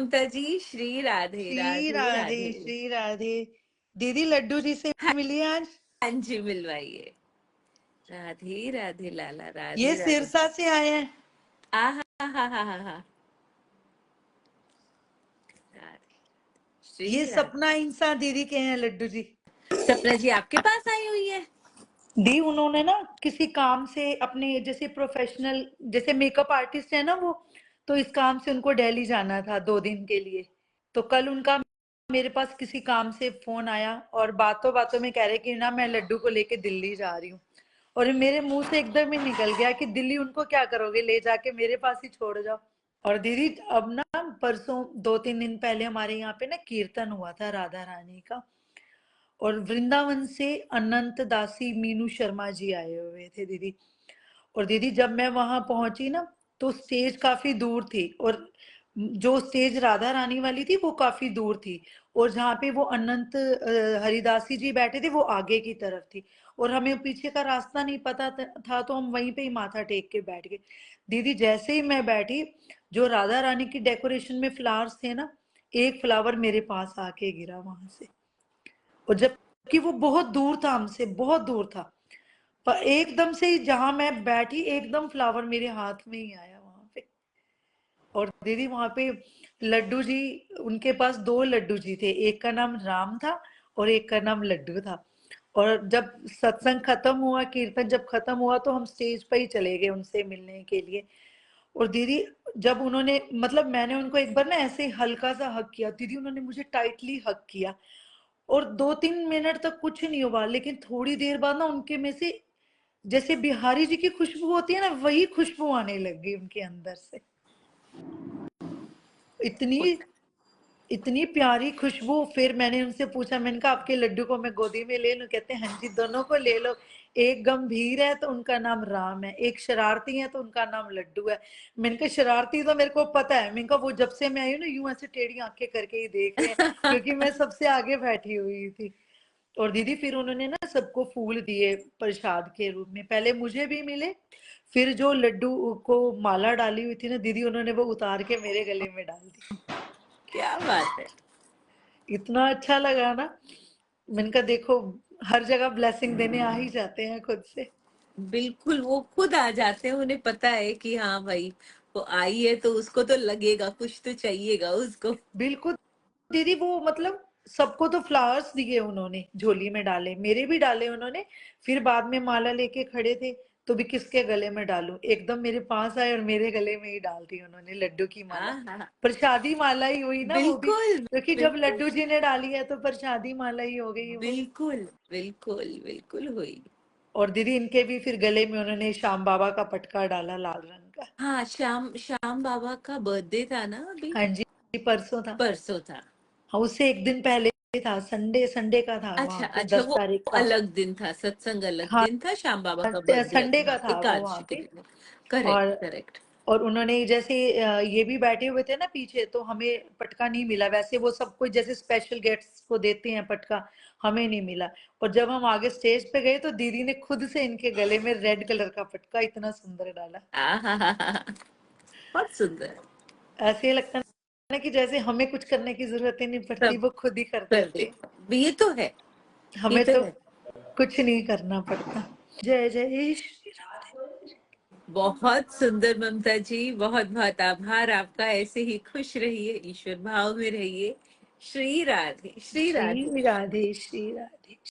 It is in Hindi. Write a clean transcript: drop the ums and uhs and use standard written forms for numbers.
ममता जी, श्री राधे श्री राधे राधे राधे। श्री राधे। दीदी लड्डू जी से हाँ मिली आज। हाँ जी, मिलवाइए। राधे राधे लाला, ये राधे राधे। सिरसा से आए हैं। आ हा हा हा हा हा। राधे, ये श्री राधे। सपना इंसान दीदी के हैं लड्डू जी। सपना जी आपके पास आई हुई है? दी उन्होंने ना किसी काम से अपने जैसे प्रोफेशनल जैसे मेकअप आर्टिस्ट है ना वो, तो इस काम से उनको दिल्ली जाना था 2 दिन के लिए। तो कल उनका मेरे पास किसी काम से फोन आया और बातों बातों में कह रहे कि ना मैं लड्डू को लेके दिल्ली जा रही हूँ। और मेरे मुंह से एकदम ही निकल गया कि दिल्ली उनको क्या करोगे, ले जाके मेरे पास ही छोड़ जाओ। और दीदी अब ना परसों 2-3 दिन पहले हमारे यहाँ पे ना कीर्तन हुआ था राधा रानी का। और वृंदावन से अनंत दासी मीनू शर्मा जी आए हुए थे दीदी। और दीदी जब मैं वहां पहुंची ना, तो स्टेज काफी दूर थी और जो स्टेज राधा रानी वाली थी वो काफी दूर थी। और जहाँ पे वो अनंत हरिदासी जी बैठे थे वो आगे की तरफ थी। और हमें पीछे का रास्ता नहीं पता था, तो हम वहीं पे ही माथा टेक के बैठ गए। दीदी जैसे ही मैं बैठी, जो राधा रानी की डेकोरेशन में फ्लावर्स थे ना, एक फ्लावर मेरे पास आके गिरा वहां से। और जबकि वो बहुत दूर था हमसे, बहुत दूर था, पर एकदम से ही जहां मैं बैठी एकदम फ्लावर मेरे हाथ में ही आया वहां पे। और दीदी वहां पे लड्डू जी, उनके पास 2 लड्डू जी थे, एक का नाम राम था और एक का नाम लड्डू था। और जब सत्संग खत्म हुआ, कीर्तन जब खत्म हुआ, तो हम स्टेज पर ही चले गए उनसे मिलने के लिए। और दीदी जब उन्होंने मतलब मैंने उनको एक बार ना ऐसे हल्का सा हक किया, दीदी उन्होंने मुझे टाइटली हक किया। और 2-3 मिनट तक कुछ नहीं हुआ, लेकिन थोड़ी देर बाद ना उनके में से जैसे बिहारी जी की खुशबू होती है ना, वही खुशबू आने लग गई उनके अंदर से। इतनी इतनी प्यारी खुशबू। फिर मैंने उनसे पूछा, मैंने कहा आपके लड्डू को मैं गोदी में ले लूं? कहते हैं हाँ जी, दोनों को ले लो। एक गंभीर है तो उनका नाम राम है, एक शरारती है तो उनका नाम लड्डू है। मैंने कहा शरारती तो मेरे को पता है, मैंने कहा वो जब से मैं आई हूँ ना यूं ऐसे टेढ़ी आंखें करके ही देख रहे हैं, क्योंकि मैं सबसे आगे बैठी हुई थी। और दीदी फिर उन्होंने ना सबको फूल दिए प्रसाद के रूप में, पहले मुझे भी मिले। फिर जो लड्डू को माला डाली हुई थी ना दीदी, उन्होंने वो उतार के मेरे गले में डाल दी। क्या बात है। इतना अच्छा लगा ना। मैंने कहा देखो, हर जगह ब्लेसिंग देने आ ही जाते हैं खुद से। बिल्कुल, वो खुद आ जाते हैं, उन्हें पता है कि हाँ भाई वो आई है तो उसको तो लगेगा, कुछ तो चाहिएगा उसको। बिल्कुल दीदी, वो मतलब सबको तो फ्लावर्स दिए उन्होंने, झोली में डाले, मेरे भी डाले उन्होंने। फिर बाद में माला लेके खड़े थे, तो भी किसके गले में डालूं, एकदम मेरे पास आए और मेरे गले में ही डाल दी उन्होंने लड्डू की माला। हाँ हाँ, प्रसादी माला ही हुई ना वो भी, बिल्कुल क्योंकि जब बिल्कुल लड्डू जी ने डाली है तो प्रसादी माला ही हो गई वो। बिल्कुल बिल्कुल बिल्कुल हुई। और दीदी इनके भी फिर गले में उन्होंने श्याम बाबा का पटका डाला लाल रंग का। हाँ, श्याम श्याम बाबा का बर्थडे था ना अभी? हाँ जी, परसों था। परसों था। हाँ, उससे एक दिन पहले था, संडे संडे का था वहां अच्छा पे, अच्छा, दस वो तारीख का अलग दिन था, सत्संग अलग हाँ, दिन था, श्याम बाबा का बर्थडे संडे अलग, का हाँ, था वो वहां एकादशी के पे। दिन। करेक्ट और करेक्ट। और उन्होंने जैसे ये भी बैठे हुए थे ना पीछे, तो हमें पटका नहीं मिला। वैसे वो सबको जैसे स्पेशल गेस्ट्स को देते हैं पटका, हमें नहीं मिला। और जब हम आगे स्टेज पे गए, तो दीदी ने खुद से इनके गले में रेड कलर का पटका इतना सुंदर डाला। बहुत सुंदर। ऐसे ही लगता है ना कि जैसे हमें कुछ करने की जरूरत ही नहीं पड़ती, सब वो खुद ही कर कर देते दे, हैं। ये तो है, ये हमें तो तो है। कुछ नहीं करना पड़ता। जय जय श्री राधे। बहुत सुंदर ममता जी, बहुत बहुत आभार आपका। ऐसे ही खुश रहिए, ईश्वर भाव में रहिए। श्री राधे, श्री राधे। श्री राधे श्री राधे।